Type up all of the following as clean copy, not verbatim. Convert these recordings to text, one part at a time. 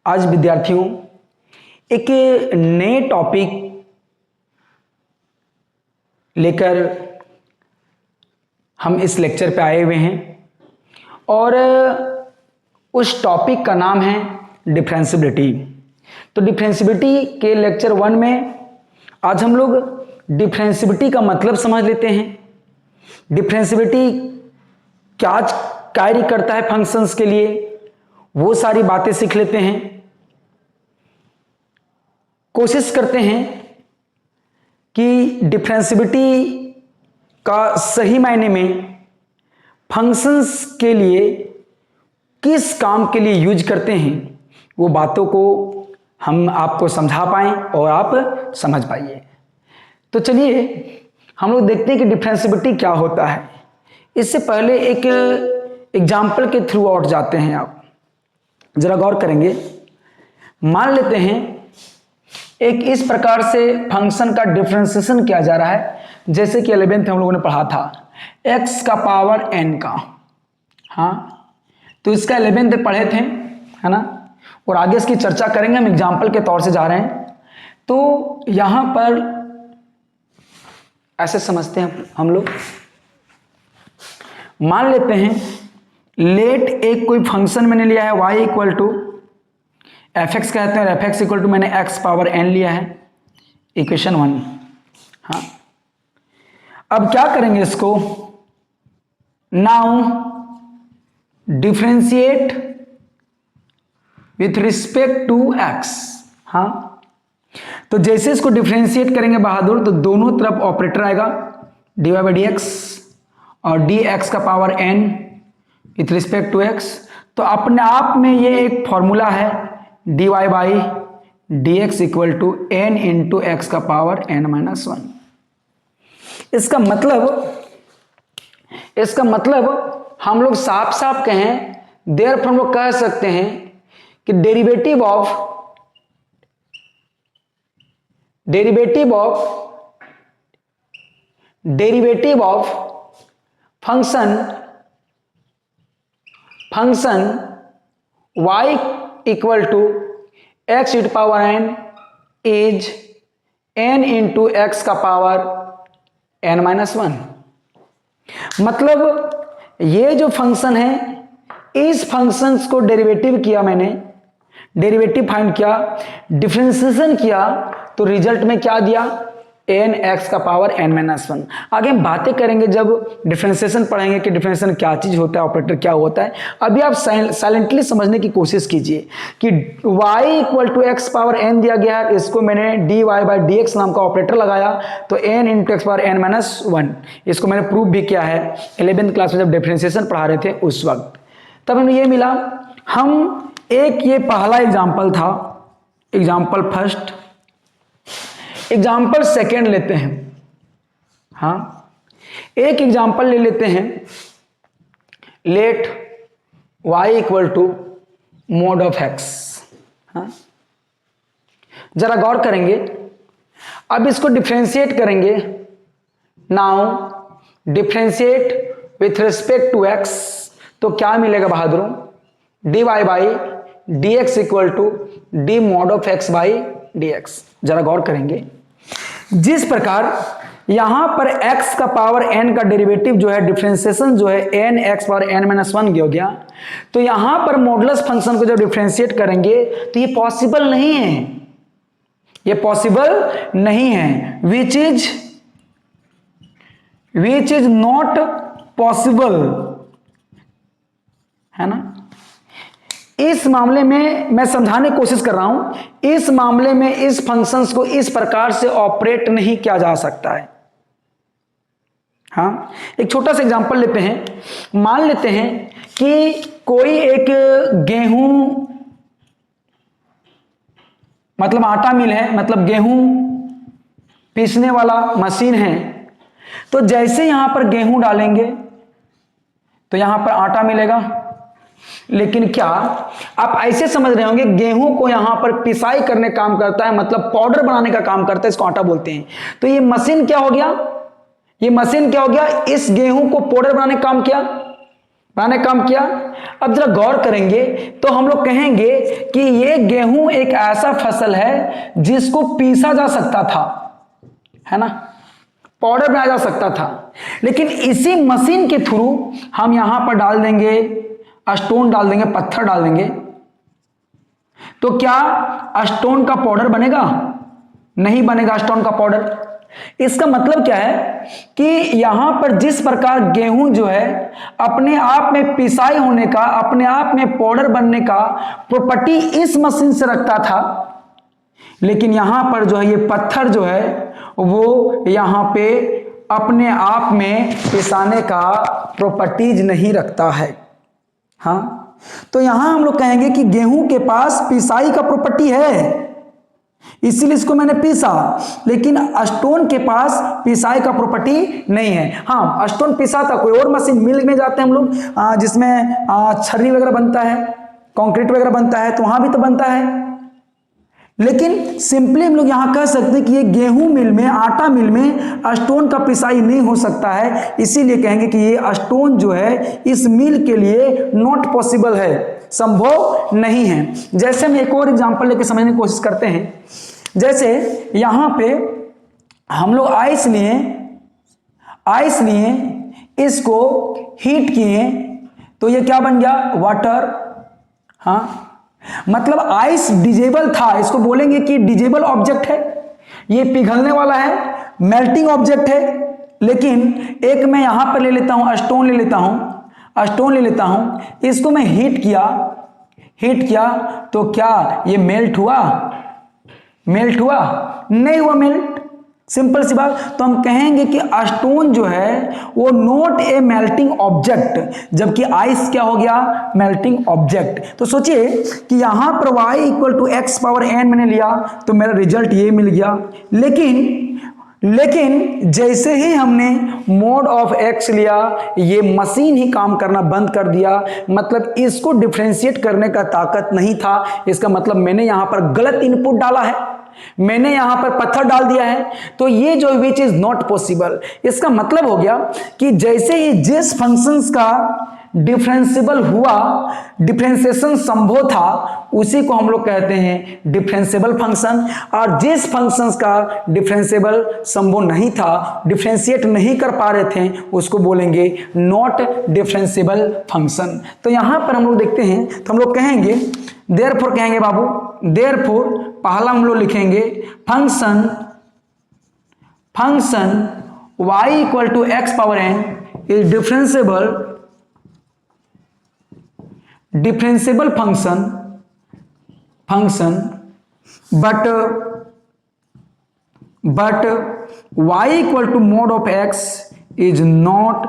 आज विद्यार्थियों एक नए टॉपिक लेकर हम इस लेक्चर पे आए हुए हैं और उस टॉपिक का नाम है डिफरेंशियबिलिटी। तो डिफरेंशियबिलिटी के लेक्चर 1 में आज हम लोग डिफरेंशियबिलिटी का मतलब समझ लेते हैं। डिफरेंशियबिलिटी क्या कार्य करता है फंक्शंस के लिए, वो सारी बातें सीख लेते हैं। कोशिश करते हैं कि डिफरेंशियबिलिटी का सही मायने में फंक्शंस के लिए किस काम के लिए यूज करते हैं, वो बातों को हम आपको समझा पाएं और आप समझ पाइए। तो चलिए हम लोग देखते हैं कि डिफरेंशियबिलिटी क्या होता है। इससे पहले एक एग्जाम्पल के थ्रू आउट जाते हैं। आप जरा गौर करेंगे। मान लेते हैं एक इस प्रकार से फंक्शन का डिफरेंशिएशन किया जा रहा है, जैसे कि 11th हम लोगों ने पढ़ा था x का पावर n का। हाँ, तो इसका 11th पढ़े थे, है ना, और आगे इसकी चर्चा करेंगे। हम एग्जाम्पल के तौर से जा रहे हैं। तो यहां पर ऐसे समझते हैं हम लोग। मान लेते हैं लेट एक कोई फंक्शन मैंने लिया है y इक्वल टू fx कहते हैं, fx इक्वल टू मैंने x पावर n लिया है, इक्वेशन 1। हाँ, अब क्या करेंगे इसको, now differentiate with respect to x। हाँ, तो जैसे इसको डिफरेंशिएट करेंगे बहादुर, तो दोनों तरफ ऑपरेटर आएगा dy बाई डी एक्स और dx का power n with respect to x। तो अपने आप में ये एक फॉर्मूला है dy by d x equal to n into x का पावर n माइनस 1। इसका मतलब हम लोग साफ साफ कहें, देयरफॉर हम लोग कह सकते हैं कि derivative of function y equal to x to power n is n into x का पावर n माइनस 1। मतलब ये जो फंक्शन है, इस फंक्शंस को डेरिवेटिव किया मैंने, डेरिवेटिव फाइंड किया, डिफरेंशिएशन किया, तो रिजल्ट में क्या दिया, n x का पावर n माइनस 1। आगे हम बातें करेंगे जब डिफरेंशिएशन पढ़ेंगे कि डिफरेंशिएशन क्या चीज होता है, ऑपरेटर क्या होता है। अभी आप साइलेंटली समझने की कोशिश कीजिए कि y equal to x power n दिया गया है, इसको मैंने dy बाई डी एक्स नाम का ऑपरेटर लगाया, तो n into x power n minus 1। इसको मैंने प्रूव भी किया है 11th क्लास में जब डिफरेंशिएशन पढ़ा रहे थे उस वक्त। तब हमें ये मिला। हम एक ये पहला एग्जाम्पल था, एग्जाम्पल फर्स्ट, एग्जाम्पल सेकेंड लेते हैं। हाँ, एक एग्जाम्पल ले लेते हैं, let y equal to mod of x। हाँ, जरा गौर करेंगे। अब इसको डिफरेंशिएट करेंगे। Now differentiate with respect to x, तो क्या मिलेगा बहादुरों, dy by d x equal to d mod of x by d x. जरा गौर करेंगे, जिस प्रकार यहां पर x का पावर n का डेरिवेटिव जो है, डिफरेंशिएशन जो है n x power n minus 1 हो गया, तो यहां पर मॉडुलस फंक्शन को जब डिफरेंशिएट करेंगे तो ये पॉसिबल नहीं है, ये पॉसिबल नहीं है, विच इज नॉट पॉसिबल, है ना। इस मामले में मैं समझाने की कोशिश कर रहा हूं, इस मामले में इस फंक्शंस को इस प्रकार से ऑपरेट नहीं किया जा सकता है। हाँ, एक छोटा सा एग्जांपल लेते हैं। मान लेते हैं कि कोई एक गेहूं, मतलब आटा मिल है, मतलब गेहूं पीसने वाला मशीन है। तो जैसे यहां पर गेहूं डालेंगे तो यहां पर आटा मिलेगा। लेकिन क्या आप ऐसे समझ रहे होंगे, गेहूं को यहां पर पिसाई करने का काम करता है, मतलब पाउडर बनाने का काम करता है, इसको आटा बोलते हैं। तो ये मशीन क्या हो गया, इस गेहूं को पाउडर बनाने का काम किया, मैंने काम किया। अब जरा गौर करेंगे तो हम लोग कहेंगे कि ये गेहूं एक ऐसा फसल है जिसको पीसा जा सकता था, है ना, पाउडर बनाया जा सकता था, लेकिन इसी मशीन के थ्रू हम यहां पर डाल देंगे, स्टोन डाल देंगे, पत्थर डाल देंगे, तो क्या स्टोन का पाउडर बनेगा? नहीं बनेगा स्टोन का पाउडर। इसका मतलब क्या है कि यहां पर जिस प्रकार गेहूं जो है अपने आप में पिसाई होने का, अपने आप में पाउडर बनने का प्रॉपर्टी इस मशीन से रखता था, लेकिन यहां पर जो है ये पत्थर जो है वो यहां पे अपने आप में पिसाने का प्रॉपर्टीज नहीं रखता है। हाँ, तो यहां हम लोग कहेंगे कि गेहूं के पास पिसाई का प्रॉपर्टी है, इसीलिए इसको मैंने पीसा, लेकिन स्टोन के पास पिसाई का प्रॉपर्टी नहीं है। हाँ, स्टोन पिसा था, कोई और मशीन, मिल में जाते हैं हम लोग जिसमें छर्री वगैरह बनता है, कंक्रीट वगैरह बनता है, तो वहां भी तो बनता है। लेकिन सिंपली हम लोग यहां कह सकते हैं कि ये गेहूं मिल में, आटा मिल में स्टोन का पिसाई नहीं हो सकता है, इसीलिए कहेंगे कि ये स्टोन जो है इस मिल के लिए नॉट पॉसिबल है, संभव नहीं है। जैसे हम एक और एग्जांपल लेके समझने की कोशिश करते हैं। जैसे यहां पे हम लोग आइस लिए, इसको हीट किए, तो ये क्या बन गया? वाटर। हाँ, मतलब आइस डिजेबल था, इसको बोलेंगे कि डिजेबल ऑब्जेक्ट है, ये पिघलने वाला है, मेल्टिंग ऑब्जेक्ट है। लेकिन एक मैं यहां पर ले लेता हूं, स्टोन ले लेता हूं, इसको मैं हीट किया, तो क्या ये मेल्ट हुआ? नहीं हुआ मेल्ट, सिंपल सी बात। तो हम कहेंगे कि स्टोन जो है वो नॉट ए मेल्टिंग ऑब्जेक्ट, जबकि आइस क्या हो गया? Melting object. तो सोचिए कि यहां पर y equal to x power n मैंने लिया तो मेरा रिजल्ट ये मिल गया, लेकिन जैसे ही हमने मोड ऑफ x लिया, ये मशीन ही काम करना बंद कर दिया। मतलब इसको डिफरेंशिएट करने का ताकत नहीं था। इसका मतलब मैंने यहां पर गलत इनपुट डाला है, मैंने यहां पर पत्थर डाल दिया है, तो ये जो विच इज नॉट पॉसिबल। इसका मतलब हो गया कि जैसे ही जिस फंक्शंस का डिफरेंशिएबल हुआ, डिफरेंशिएशन संभव था, उसी को हम लोग कहते हैं डिफरेंशिएबल फंक्शन। और जिस फंक्शंस का डिफरेंशिएबल संभव नहीं था, डिफरेंशिएट नहीं कर पा रहे थे, उसको बोलेंगे नॉट डिफरेंशिएबल फंक्शन। तो यहां पर हम लोग देखते हैं, तो हम लोग कहेंगे देयरफॉर, कहेंगे बाबू देयरफॉर, पहला हम लोग लिखेंगे function y equal to x power n is differentiable function but y equal to mod of x is not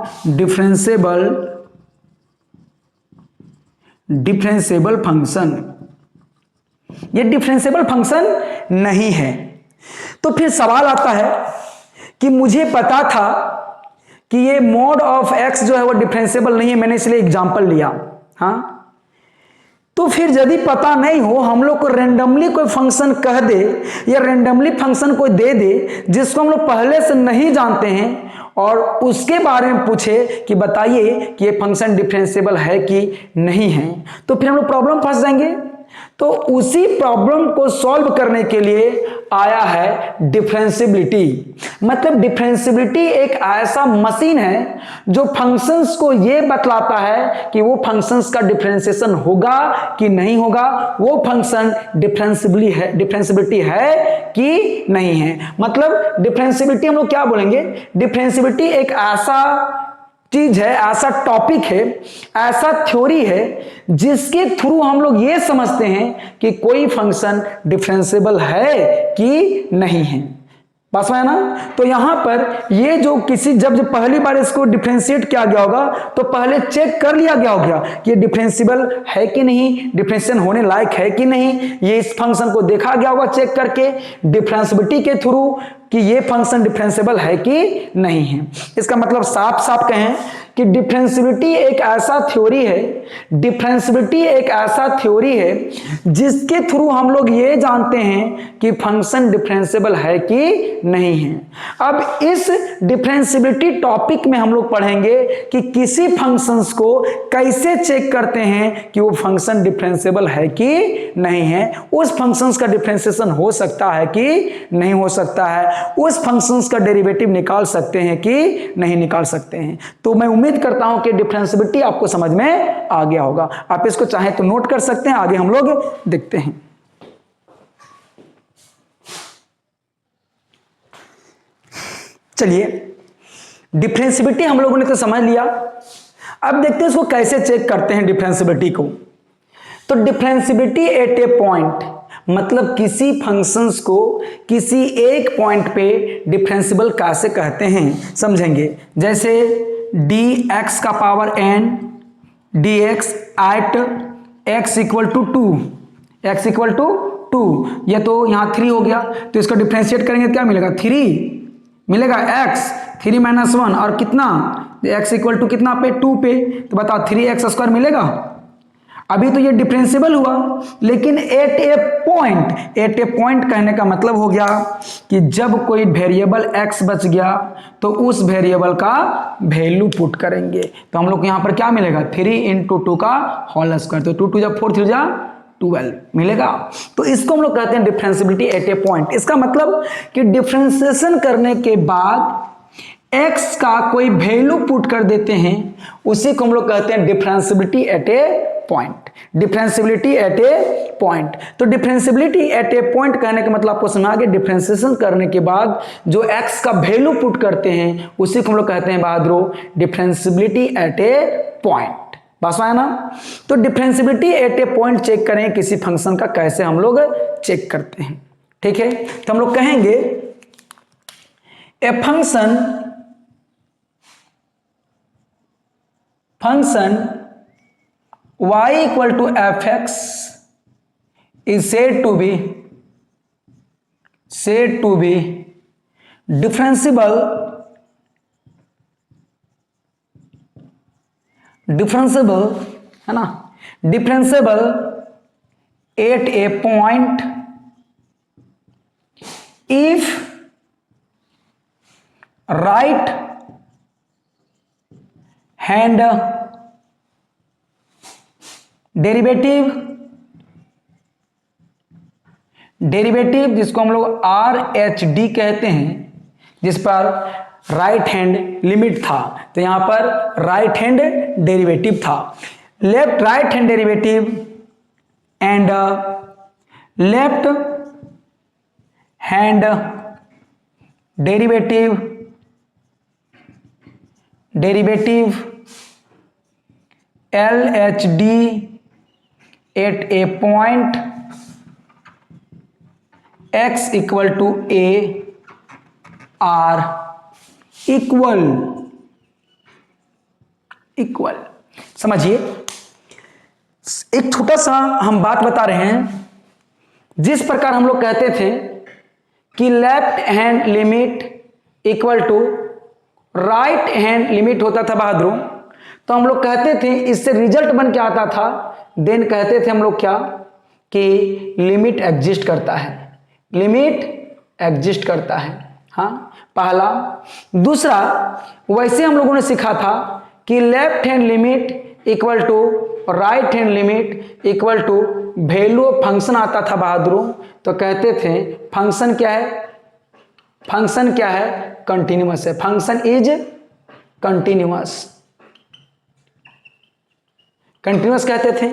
differentiable function. ये डिफरेंशिएबल फंक्शन नहीं है। तो फिर सवाल आता है कि मुझे पता था कि ये मोड ऑफ x जो है वो डिफरेंशिएबल नहीं है, मैंने इसलिए एग्जांपल लिया। हाँ, तो फिर यदि पता नहीं हो, हम लोग को रेंडमली कोई फंक्शन कह दे या रेंडमली फंक्शन कोई दे दे जिसको हम लोग पहले से नहीं जानते हैं, और उसके बारे में पूछे कि बताइए कि ये फंक्शन डिफरेंशिएबल है कि नहीं है, तो फिर हम लोग प्रॉब्लम फंस जाएंगे। तो उसी प्रॉब्लम को सॉल्व करने के लिए आया है डिफरेंशिएबिलिटी। मतलब डिफरेंशिएबिलिटी एक ऐसा मशीन है जो फंक्शंस को यह बतलाता है कि वो फंक्शंस का डिफरेंशिएशन होगा कि नहीं होगा, वो फंक्शन डिफरेंशिएबिलिटी है कि नहीं है। मतलब डिफरेंशिएबिलिटी हम लोग क्या बोलेंगे? डिफरेंशिएबिलिटी एक ऐसा चीज है, ऐसा टॉपिक है, ऐसा थ्योरी है जिसके थ्रू हम लोग ये समझते हैं कि कोई फंक्शन डिफरेंशिएबल है कि नहीं है। पास में है ना? तो यहां पर ये जो जब पहली बार इसको डिफरेंशिएट किया गया होगा तो पहले चेक कर लिया गया होगा कि ये डिफरेंशिएबल है कि नहीं, डिफरेंशिएशन होने लायक है कि नहीं। ये इस फंक्शन को देखा गया होगा चेक करके डिफरेंशिएबिलिटी के थ्रू कि ये फंक्शन डिफरेंशिएबल है कि नहीं है। इसका मतलब साफ साफ कहें कि डिफरेंशियबिलिटी एक ऐसा थ्योरी है, डिफरेंशियबिलिटी एक ऐसा थ्योरी है जिसके थ्रू हम लोग ये जानते हैं कि फंक्शन डिफरेंशिएबल है कि नहीं है। अब इस डिफरेंशियबिलिटी टॉपिक में हम लोग पढ़ेंगे कि किसी फंक्शंस को कैसे चेक करते हैं कि वो फंक्शन डिफरेंशिएबल है कि नहीं है, उस फंक्शंस का डिफरेंशिएशन हो सकता है कि नहीं हो सकता है, उस फंक्शंस का डेरिवेटिव निकाल सकते हैं कि नहीं निकाल सकते हैं। तो मैं उम्मीद करता हूं कि डिफरेंशियबिलिटी आपको समझ में आ गया होगा। आप इसको चाहे तो नोट कर सकते हैं, आगे हम लोग देखते हैं। चलिए, डिफरेंशियबिलिटी हम लोगों ने तो समझ लिया, अब देखते हैं इसको कैसे चेक करते हैं डिफरेंशियबिलिटी को। तो डिफरेंशियबिलिटी एट ए पॉइंट मतलब किसी फंक्शंस को किसी एक पॉइंट पे डिफरेंशिएबल कैसे कहते हैं समझेंगे। जैसे dx का power n dx at x equal to 2, x equal to 2, ये तो यहाँ 3 हो गया, तो इसका डिफरेंशिएट करेंगे क्या मिलेगा, 3 मिलेगा, x 3 माइनस 1 और कितना x इक्वल टू कितना पे 2 पे, तो बताओ 3x स्क्वायर मिलेगा। अभी तो ये डिफरेंशिएबल हुआ, लेकिन एट ए पॉइंट कहने का मतलब हो गया कि जब कोई वेरिएबल x बच गया तो उस वेरिएबल का वैल्यू पुट करेंगे, तो हम लोग को यहां पर क्या मिलेगा, 3 इंटू 2 का होल स्क्वायर, तो 2 2 जा 4 3 जा 12 मिलेगा। तो इसको हम लोग कहते हैं डिफरेंशियबिलिटी एट ए पॉइंट। इसका मतलब कि डिफरेंशिएशन करने के बाद x का कोई वैल्यू पुट कर देते हैं, उसी को हम लोग कहते हैं differentiability eight a point. Differentiability eight a point, तो डिफरेंशियबिलिटी एट ए पॉइंट कहने का मतलब आपको समझ आ गया, डिफरेंशिएशन करने के बाद जो x का वैल्यू पुट करते हैं उसी को हम लोग कहते हैं बहादुरो डिफरेंशियबिलिटी एट ए पॉइंट। बस आया ना। तो differentiability eight a point check करें किसी फंक्शन का, कैसे हम लोग चेक करते हैं, ठीक है। तो हम लोग कहेंगे a function y equal to fx is said to be differentiable है ना, differentiable at a point if right hand derivative जिसको हम लोग RHD कहते हैं, जिस पर राइट हैंड लिमिट था, तो यहां पर राइट हैंड डेरिवेटिव था, left right hand derivative and left hand derivative LHD at a point x equal to a are equal. समझिए, एक छोटा सा हम बात बता रहे हैं, जिस प्रकार हम लोग कहते थे कि left hand limit equal to right hand limit होता था बहादुरों, तो हम लोग कहते थे इससे रिजल्ट बन के आता था, देन कहते थे हम लोग क्या कि लिमिट एग्जिस्ट करता है, हाँ पहला। दूसरा, वैसे हम लोगों ने सीखा था कि left hand limit equal to right hand limit equal to value of function आता था बहादुरों, तो कहते थे फंक्शन क्या है, कंटिन्यूअस है, फंक्शन इज कंटिन्यूअस कहते थे।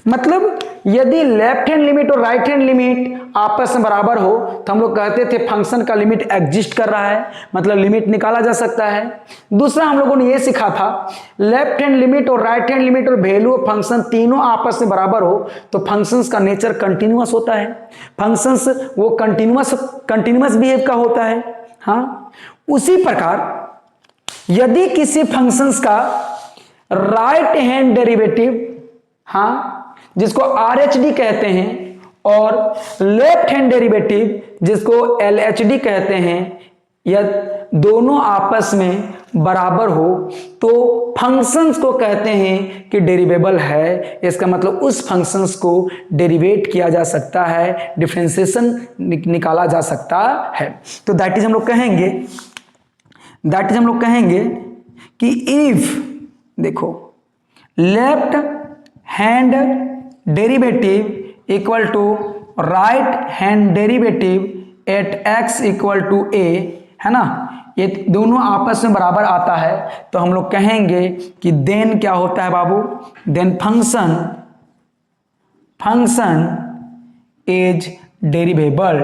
मतलब यदि लेफ्ट हैंड लिमिट और राइट हैंड लिमिट आपस में बराबर हो तो हम लोग कहते थे फंक्शन का लिमिट एग्जिस्ट कर रहा है, मतलब लिमिट निकाला जा सकता है। दूसरा हम लोगों ने यह सीखा था लेफ्ट हैंड लिमिट और राइट हैंड लिमिट और वैल्यू ऑफ फंक्शन तीनों आपस में बराबर हो तो फंक्शंस का नेचर कंटिन्यूअस होता है, फंक्शंस वो कंटिन्यूअस बिहेव का होता है। हाँ, उसी प्रकार यदि किसी फंक्शंस का राइट हैंड डेरिवेटिव, हाँ जिसको RHD कहते हैं, और लेफ्ट हैंड डेरिवेटिव जिसको LHD कहते हैं, या दोनों आपस में बराबर हो तो फंक्शंस को कहते हैं कि डेरिवेबल है। इसका मतलब उस फंक्शंस को डेरिवेट किया जा सकता है, डिफरेंशिएशन निकाला जा सकता है। तो दैट इज हम लोग कहेंगे कि इफ, देखो, left hand derivative equal to right hand derivative at x equal to a, है ना, ये दोनों आपस में बराबर आता है तो हम लोग कहेंगे कि देन क्या होता है बाबू, then function is derivable.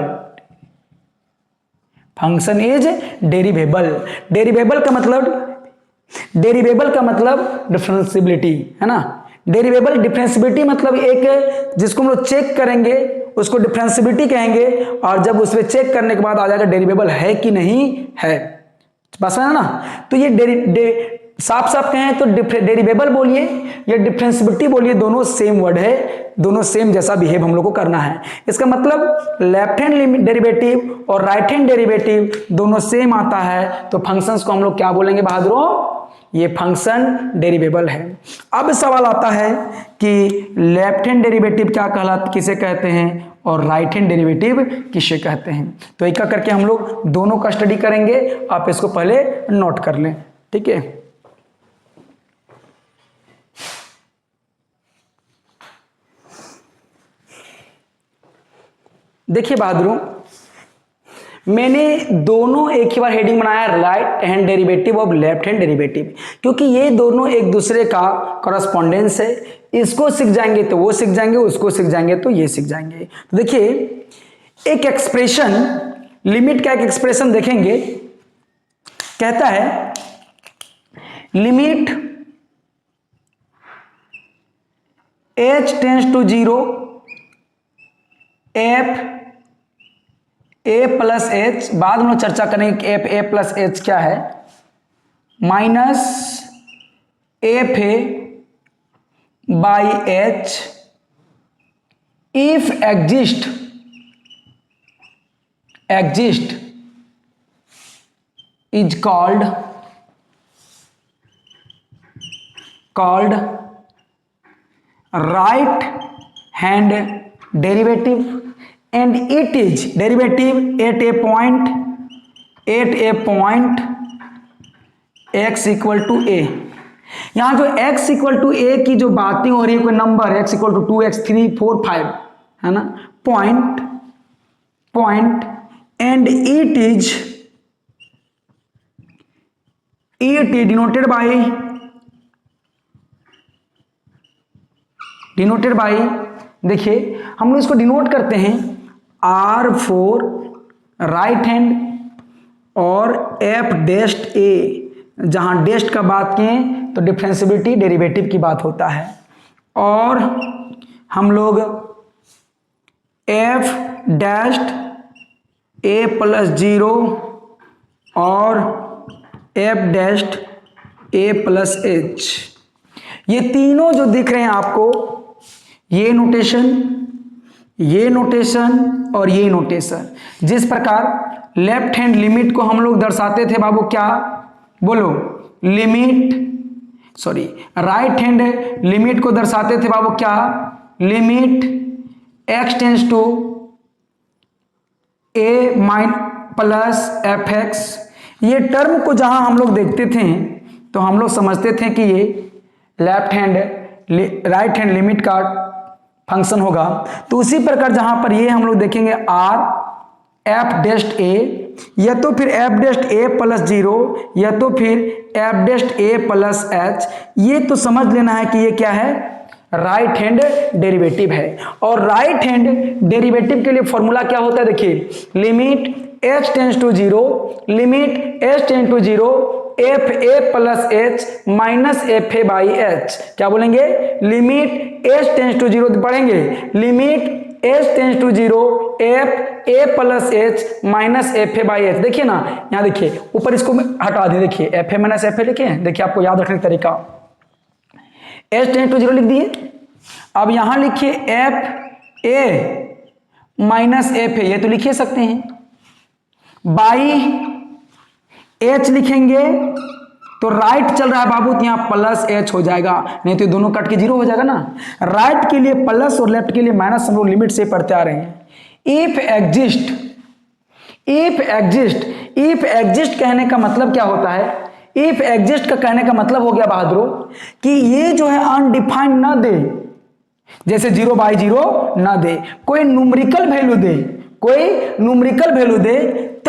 Function is derivable. Derivable का मतलब डिफरेंशिएबिलिटी, है ना। डेरिवेबल डिफरेंशिएबिलिटी मतलब एक जिसको हम लोग चेक करेंगे उसको डिफरेंशिएबिलिटी कहेंगे, और जब उसमें चेक करने के बाद आ जाएगा डेरिवेबल है कि नहीं है, बस है ना। तो ये साफ कहें तो डेरिवेबल बोलिए या डिफरेंशिएबिलिटी बोलिए, दोनों सेम वर्ड है, दोनों सेम जैसा बिहेव हम लोग को करना है। इसका मतलब लेफ्ट हैंड डेरिवेटिव और राइट हैंड डेरिवेटिव दोनों सेम आता है तो फंक्शंस को हम लोग क्या बोलेंगे बहादुरों, ये फंक्शन डेरिवेबल है। अब सवाल आता है कि लेफ्ट हैंड डेरिवेटिव क्या किसे कहते हैं और राइट हैंड डेरिवेटिव किसे कहते हैं। तो एक करके हम लोग दोनों का स्टडी करेंगे, आप इसको पहले नोट कर लें, ठीक है। देखिए बहादुरों, मैंने दोनों एक ही बार हेडिंग बनाया, राइट हैंड डेरिवेटिव और लेफ्ट हैंड डेरिवेटिव, क्योंकि ये दोनों एक दूसरे का कॉरेस्पॉन्डेंस है। इसको सीख जाएंगे तो वो सीख जाएंगे, उसको सीख जाएंगे तो ये सीख जाएंगे। तो देखिए एक एक्सप्रेशन, लिमिट का एक एक्सप्रेशन देखेंगे, कहता है limit h tends to 0 f a plus h, बाद में चर्चा करेंगे कि एफ ए प्लस एच क्या है, minus f a by H if exist is called right hand derivative and it is derivative at a point x equal to a। यहां जो x equal to a की जो बातें हो रही है, कोई number x equal to 2x 3 4 5, है ना, point and it is denoted by देखिए हम लोग इसको डिनोट करते हैं R फॉर राइट हैंड और F डेस्ट A, जहां डेस्ट का बात किए तो डिफरेंशिएबिलिटी डेरिवेटिव की बात होता है, और हम लोग F डेस्ट A प्लस 0 और F डेस्ट A प्लस H, ये तीनों जो दिख रहे हैं आपको, ये नोटेशन और ये नोटेशन, जिस प्रकार लेफ्ट हैंड लिमिट को हम लोग दर्शाते थे बाबू, क्या बोलो, राइट हैंड लिमिट को दर्शाते थे बाबू क्या, limit x tends to a minus plus f x. ये टर्म को जहां हम लोग देखते थे तो हम लोग समझते थे कि ये राइट हैंड लिमिट का फंक्शन होगा। तो उसी प्रकार जहां पर ये हम लोग देखेंगे r f डेस्ट a, या तो फिर f डेस्ट a प्लस 0 या तो फिर f डेस्ट a प्लस h, ये तो समझ लेना है कि ये क्या है, राइट हैंड डेरिवेटिव है। और राइट हैंड डेरिवेटिव के लिए फॉर्मूला क्या होता है, देखिए, limit h tends to 0 f a plus h minus f a by h, क्या बोलेंगे, लिमिट एच टेंड्स टू 0 पढ़ेंगे, limit h tends to 0 f a plus h minus f a by h. देखिए ना, यहां देखिए ऊपर इसको हटा दें, देखिए f a minus f a लिखे, देखिए आपको याद रखने का तरीका, एच टेंड्स टू 0 लिख दिए। अब यहां लिखिए एफ ए माइनस एफ ए, ये तो लिख ही सकते हैं, बाई एच लिखेंगे तो राइट चल रहा है बाबू, तो यहां प्लस एच हो जाएगा, नहीं तो दोनों कट के जीरो हो जाएगा ना। राइट के लिए प्लस और लेफ्ट के लिए माइनस, हम लोग लिमिट से पढ़ते आ रहे हैं। If exist, if exist, if exist कहने का मतलब क्या होता है? इफ एग्जिस्ट का कहने का मतलब हो गया बहादुरों कि ये जो है अनडिफाइंड ना दे, जैसे 0/0 ना दे, कोई न्यूमेरिकल वैल्यू दे, कोई न्यूमेरिकल वैल्यू दे,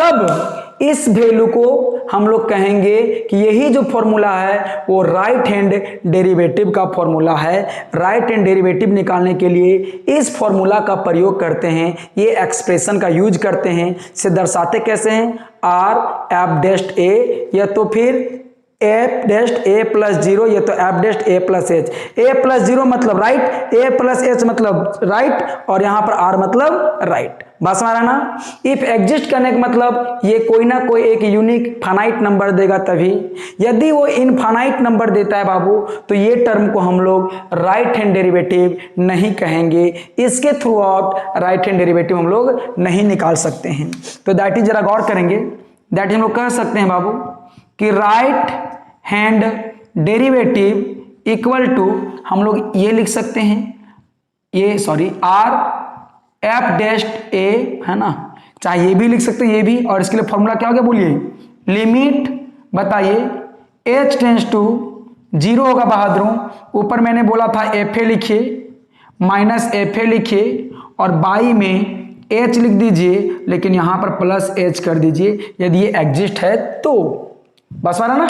तब इस वैल्यू को हम लोग कहेंगे कि यही जो फॉर्मूला है वो राइट हैंड डेरिवेटिव का फॉर्मूला है। राइट हैंड डेरिवेटिव निकालने के लिए इस फॉर्मूला का प्रयोग करते हैं, ये एक्सप्रेशन का यूज करते हैं। से दर्शाते कैसे हैं? आर एफ डेस्ट ए, या तो फिर एफ डेस्ट ए प्लस 0, या तो एफ डेस्ट ए प्लस एच। ए प्लस 0 मतलब राइट, ए प्लस एच मतलब राइट, और यहां पर आर मतलब राइट। बात समझ रहा ना? इफ एग्जिस्ट करने का मतलब ये कोई ना कोई एक यूनिक फाइनाइट नंबर देगा तभी। यदि वो इनफाइनाइट नंबर देता है बाबू, तो ये टर्म को हम लोग राइट हैंड डेरिवेटिव नहीं कहेंगे। इसके through out right hand derivative हम लोग नहीं निकाल सकते हैं। तो दैट इज, जरा गौर करेंगे, दैट हम लोग कह सकते हैं बाबू कि right hand derivative equal to, हम लोग ये लिख सकते हैं, ये sorry R f dash a, है ना, चाहे ये भी लिख सकते हैं ये भी। और इसके लिए फॉर्मूला क्या हो गया बोलिए? लिमिट बताइए, एच टेंस टू 0 होगा बहादुरों। ऊपर मैंने बोला था एफ ए लिखिए, माइनस एफ ए लिखिए, और बाई में एच लिख दीजिए, लेकिन यहां पर प्लस एच कर दीजिए यदि ये एग्जिस्ट है तो। बस वाला ना?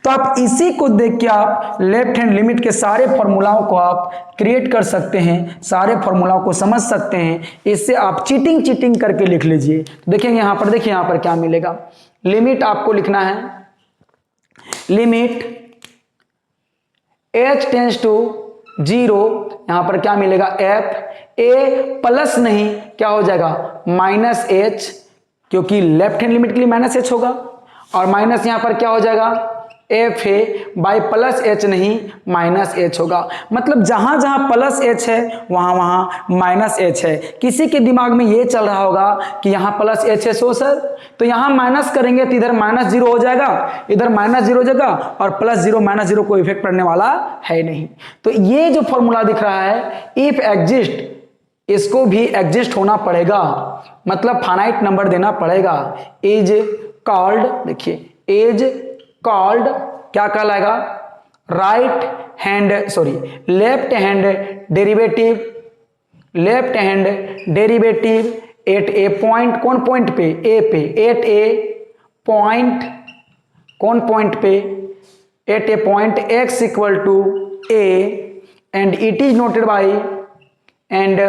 तो आप इसी को देख के आप लेफ्ट हैंड लिमिट के सारे फॉर्मूलाओं को आप क्रिएट कर सकते हैं, सारे फॉर्मूलाओं को समझ सकते हैं। इससे आप चीटिंग करके लिख लीजिए। तो देखेंगे यहां पर, देखिए यहां पर क्या मिलेगा। लिमिट आपको लिखना है, लिमिट h टेंस टू 0, यहां पर क्या मिलेगा? एफ ए प्लस नहीं, क्या हो जाएगा? माइनस एच, क्योंकि लेफ्ट हैंड लिमिट के लिए माइनस एच होगा, और माइनस यहां पर क्या हो जाएगा? F a by plus H नहीं, माइनस एच होगा। मतलब जहां जहां प्लस एच है वहां वहां माइनस एच है। किसी के दिमाग में ये चल रहा होगा कि यहां प्लस एच है, सो सर तो यहां माइनस करेंगे तो इधर -0 हो जाएगा, इधर -0 हो जाएगा, और +0 -0 कोई इफेक्ट पड़ने वाला है नहीं। तो ये जो फॉर्मूला दिख रहा है इफ एग्जिस्ट, इसको भी एग्जिस्ट होना पड़ेगा, मतलब फाइनाइट नंबर देना पड़ेगा। इज कॉल्ड, देखिए इज कॉल्ड क्या कहलाएगा? Right hand sorry left hand derivative, left hand derivative at a point, कौन पॉइंट पे? ए पे, एट ए पॉइंट, कौन पॉइंट पे? At a point x equal to a, and it is noted by, and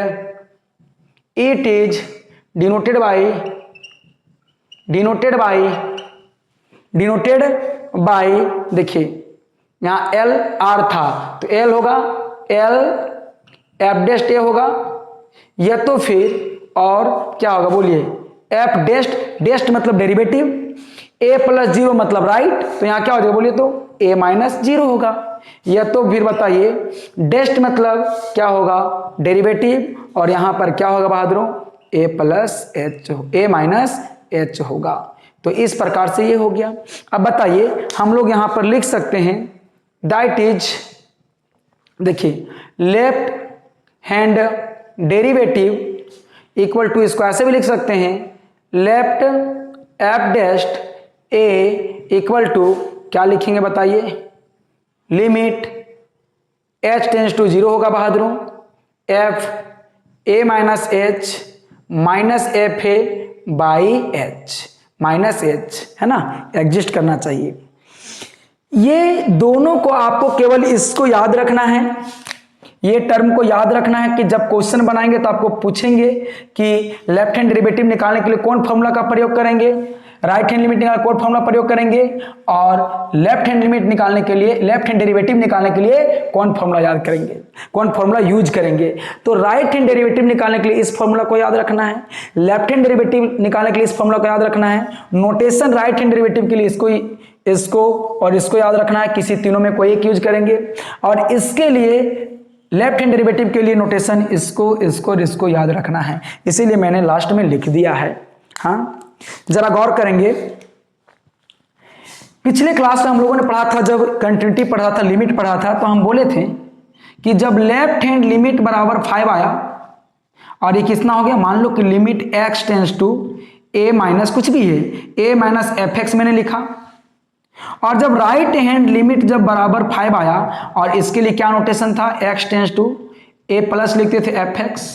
it is denoted by, denoted by, देखिए यहां L R था तो L होगा, एल एफ डेस्ट ए होगा, या तो फिर और क्या होगा बोलिए? एफ डेस्ट, डेस्ट मतलब डेरिवेटिव, ए प्लस 0 मतलब राइट, तो यहां क्या हो जाएगा बोलिए? तो ए माइनस 0 होगा, या तो फिर बताइए डेस्ट मतलब क्या होगा? डेरिवेटिव, और यहां पर क्या होगा बहादुरों? ए प्लस एच, ए माइनस एच होगा। तो इस प्रकार से ये हो गया। अब बताइए हम लोग यहां पर लिख सकते हैं दैट इज, देखिए left hand derivative equal to, इसको ऐसे भी लिख सकते हैं, left f dash a equal to क्या लिखेंगे बताइए? लिमिट h टेंस टू 0 होगा बहादुरों, f a minus h minus f a by h, minus h, है ना, एग्जिस्ट करना चाहिए। ये दोनों को आपको केवल इसको याद रखना है, ये टर्म को याद रखना है कि जब क्वेश्चन बनाएंगे तो आपको पूछेंगे कि लेफ्ट हैंड डेरिवेटिव निकालने के लिए कौन फॉर्मूला का प्रयोग करेंगे, राइट हैंड लिमिट निकालने कौन फॉर्मूला प्रयोग करेंगे, और लेफ्ट हैंड लिमिट निकालने के लिए, लेफ्ट हैंड डेरिवेटिव निकालने के लिए कौन फॉर्मूला याद करेंगे, कौन फॉर्मूला यूज करेंगे। तो राइट हैंड डेरिवेटिव निकालने के लिए इस फॉर्मूला को याद रखना है, लेफ्ट हैंड डेरिवेटिव निकालने के लिए इस फॉर्मूला को याद रखना है। नोटेशन राइट हैंड डेरिवेटिव के लिए इसको और इसको याद रखना है, किसी तीनों में कोई एक यूज करेंगे। और इसके लिए लेफ्ट हैंड डेरिवेटिव के लिए नोटेशन इसको, इसको और इसको याद रखना है, इसीलिए मैंने लास्ट में लिख दिया है। हाँ, जरा गौर करेंगे, पिछले क्लास में हम लोगों ने पढ़ा था, जब कंटिन्यूटी पढ़ा था, लिमिट पढ़ा था, तो हम बोले थे कि जब लेफ्ट हैंड लिमिट बराबर 5 आया और ये कितना हो गया, मान लो कि limit x tends to a minus कुछ भी है, a माइनस एफ एक्स मैंने लिखा, और जब राइट हैंड लिमिट जब बराबर 5 आया और इसके लिए क्या नोटेशन था, x tends to a plus लिखते थे एफ एक्स।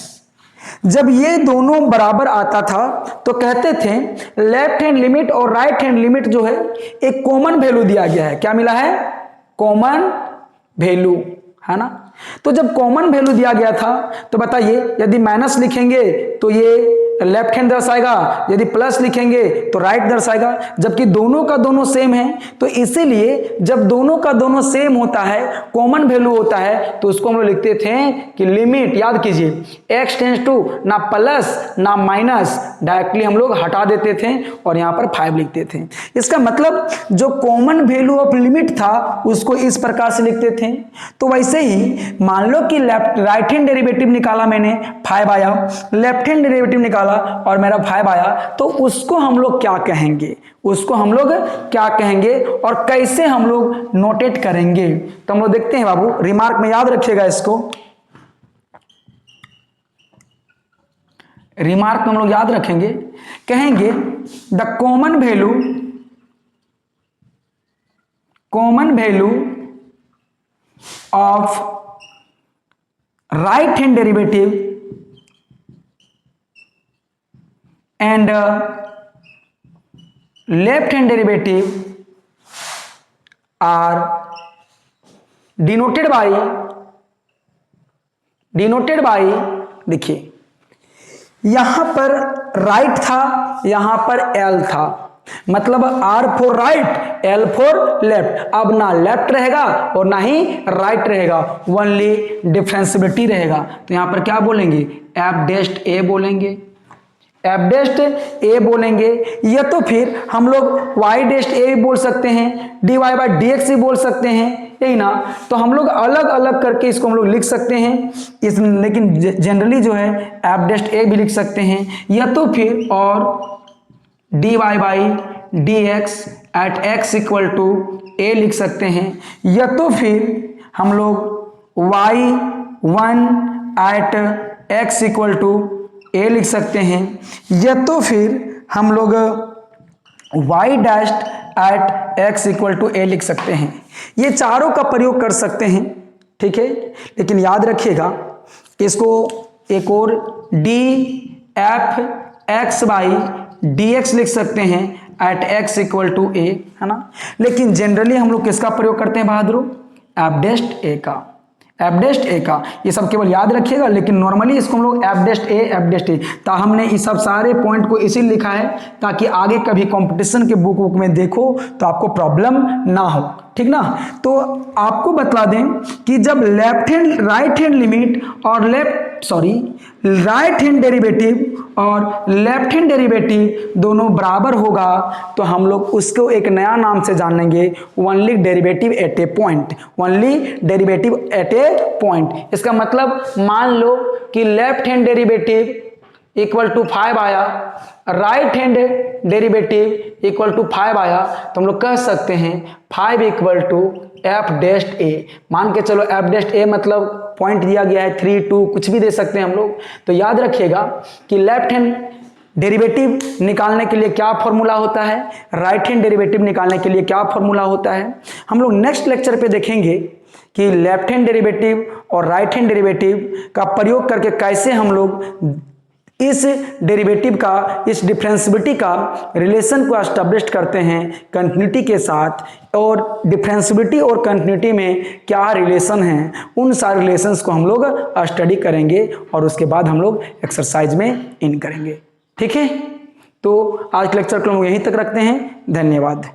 जब ये दोनों बराबर आता था तो कहते थे लेफ्ट हैंड लिमिट और राइट हैंड लिमिट जो है एक कॉमन वैल्यू दिया गया है। क्या मिला है, कॉमन वैल्यू, है ना। तो जब कॉमन वैल्यू दिया गया था तो बताइए, यदि माइनस लिखेंगे तो ये लेफ्ट हैंड दर्शाएगा, यदि प्लस लिखेंगे तो राइट दर्शाएगा, जबकि दोनों का दोनों सेम है। तो इसीलिए जब दोनों का दोनों सेम होता है, कॉमन वैल्यू होता है, तो उसको हम लोग लिखते थे कि लिमिट, याद कीजिए x टेंस टू ना प्लस ना माइनस, डायरेक्टली हम लोग हटा देते थे और यहाँ पर 5 लिखते थे। इसका मतलब जो कॉमन वैल्यू ऑफ लिमिट था उसको इस प्रकार से लिखते थे। तो वैसे ही मान लो कि राइट हैंड डेरिवेटिव निकाला मैंने, 5 आया, लेफ्ट हैंड डेरिवेटिव निकाला और मेरा 5 आया, तो उसको हम लोग क्या कहेंगे, उसको हम लोग क्या कहेंगे और कैसे हम लोग नोटेट करेंगे। तो हम लोग देखते हैं बाबू, रिमार्क में याद रखिएगा इसको, रिमार्क में हम लोग याद रखेंगे, कहेंगे the common value of right hand derivative and left hand derivative are denoted by देखिए यहां पर राइट था, यहां पर L था, मतलब R for right, L for left. अब ना लेफ्ट रहेगा और ना ही राइट रहेगा, ओनली डिफरेंशिएबिलिटी रहेगा। तो यहां पर क्या बोलेंगे, एफ डैश ए बोलेंगे, एफ डैश ए बोलेंगे, या तो फिर हम लोग वाई डैश ए भी बोल सकते हैं, d y by d x भी बोल सकते हैं, यही ना। तो हम लोग अलग अलग करके इसको हम लोग लिख सकते हैं इस, लेकिन जनरली जो है एफ डैश ए भी लिख सकते हैं, या तो फिर और d y by d x at x equal to a लिख सकते हैं, या तो फिर हम लोग y one at x equal to a लिख सकते हैं, या तो फिर हम लोग y dash at x equal to a लिख सकते हैं। ये चारों का प्रयोग कर सकते हैं, ठीक है। लेकिन याद रखिएगा इसको एक और D F x by d x लिख सकते हैं एट एक्स इक्वल टू ए, है ना। लेकिन जनरली हम लोग किसका प्रयोग करते हैं बहादुर, एफ डैश ए का, एफ डैश ए का। ये सब केवल याद रखिएगा, लेकिन नॉर्मली इसको हम लोग एफ डैश ए तो हमने इस सब सारे पॉइंट को इसीलिए लिखा है ताकि आगे कभी कंपटीशन के बुक में देखो तो आपको प्रॉब्लम ना हो, ठीक ना। तो आपको बता दें कि जब राइट हैंड लिमिट और राइट हैंड डेरिवेटिव और लेफ्ट हैंड डेरिवेटिव दोनों बराबर होगा तो हम लोग उसको एक नया नाम से जानेंगे, only derivative at a point, only derivative at a point. इसका मतलब मान लो कि left hand derivative equal to 5 आया, right hand derivative equal to 5 आया, तो हम लोग कह सकते हैं 5 equal to f dash a. मान के चलो एफ डैश ए मतलब पॉइंट दिया गया है 3, 2 कुछ भी दे सकते हैं हम लोग। तो याद रखिएगा कि लेफ्ट हैंड डेरिवेटिव निकालने के लिए क्या फॉर्मूला होता है, राइट हैंड डेरिवेटिव निकालने के लिए क्या फॉर्मूला होता है। हम लोग नेक्स्ट लेक्चर पे देखेंगे कि लेफ्ट हैंड डेरिवेटिव और राइट हैंड डेरिवेटिव का प्रयोग करके कैसे हम लोग इस डेरिवेटिव का, इस डिफरेंशिएबिलिटी का रिलेशन को एस्टैब्लिश करते हैं कंटिन्यूटी के साथ, और डिफरेंशिएबिलिटी और कंटिन्यूटी में क्या रिलेशन है, उन सारे रिलेशंस को हम लोग स्टडी करेंगे और उसके बाद हम लोग एक्सरसाइज में इन करेंगे, ठीक है। तो आज लेक्चर को हम यहीं तक रखते हैं, धन्यवाद।